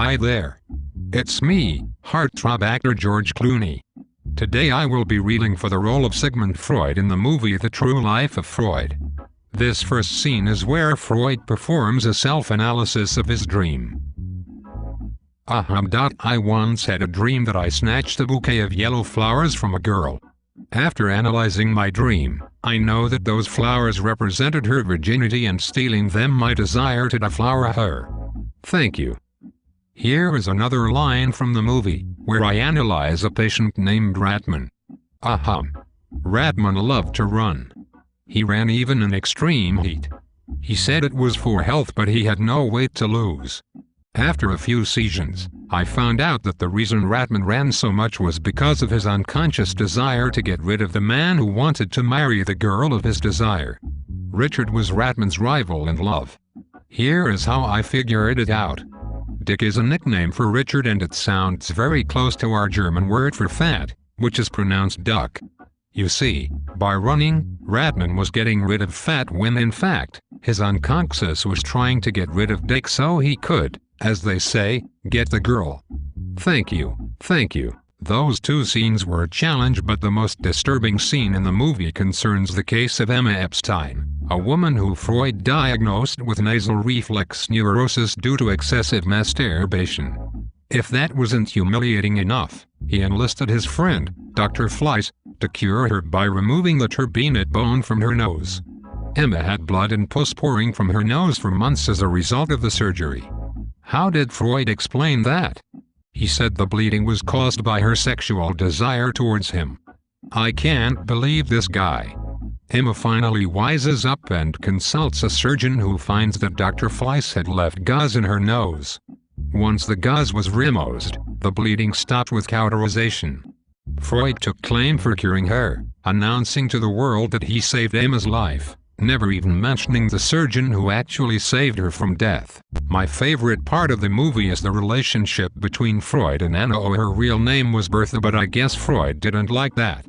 Hi there. It's me, heartthrob actor George Clooney. Today I will be reading for the role of Sigmund Freud in the movie The True Life of Freud. This first scene is where Freud performs a self-analysis of his dream. I once had a dream that I snatched a bouquet of yellow flowers from a girl. After analyzing my dream, I know that those flowers represented her virginity, and stealing them my desire to deflower her. Thank you. Here is another line from the movie, where I analyze a patient named Ratman. Ratman loved to run. He ran even in extreme heat. He said it was for health, but he had no weight to lose. After a few sessions, I found out that the reason Ratman ran so much was because of his unconscious desire to get rid of the man who wanted to marry the girl of his desire. Richard was Ratman's rival in love. Here is how I figured it out. Dick is a nickname for Richard, and it sounds very close to our German word for fat, which is pronounced duck. You see, by running, Ratman was getting rid of fat when in fact, his unconscious was trying to get rid of Dick so he could, as they say, get the girl. Thank you. Those two scenes were a challenge, but the most disturbing scene in the movie concerns the case of Emma Epstein, a woman who Freud diagnosed with nasal reflex neurosis due to excessive masturbation. If that wasn't humiliating enough, he enlisted his friend, Dr. Fleiss, to cure her by removing the turbinate bone from her nose. Emma had blood and pus pouring from her nose for months as a result of the surgery. How did Freud explain that? He said the bleeding was caused by her sexual desire towards him. I can't believe this guy. Emma finally wises up and consults a surgeon who finds that Dr. Fleiss had left gauze in her nose. Once the gauze was removed, the bleeding stopped with cauterization. Freud took claim for curing her, announcing to the world that he saved Emma's life, never even mentioning the surgeon who actually saved her from death. My favorite part of the movie is the relationship between Freud and Anna. Her real name was Bertha, but I guess Freud didn't like that.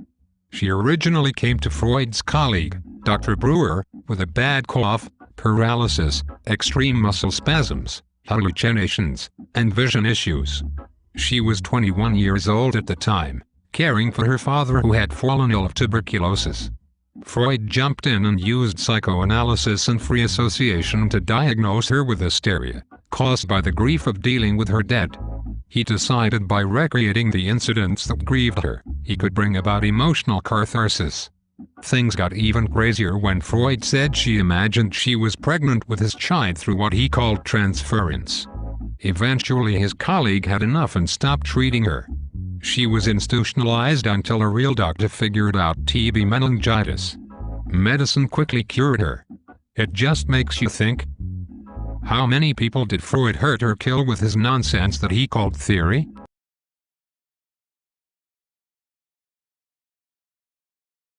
She originally came to Freud's colleague, Dr. Brewer, with a bad cough, paralysis, extreme muscle spasms, hallucinations, and vision issues. She was 21 years old at the time, caring for her father who had fallen ill of tuberculosis. Freud jumped in and used psychoanalysis and free association to diagnose her with hysteria, caused by the grief of dealing with her dead. He decided by recreating the incidents that grieved her, he could bring about emotional catharsis. Things got even crazier when Freud said she imagined she was pregnant with his child through what he called transference. Eventually his colleague had enough and stopped treating her. She was institutionalized until a real doctor figured out TB meningitis. Medicine quickly cured her. It just makes you think. How many people did Freud hurt or kill with his nonsense that he called theory?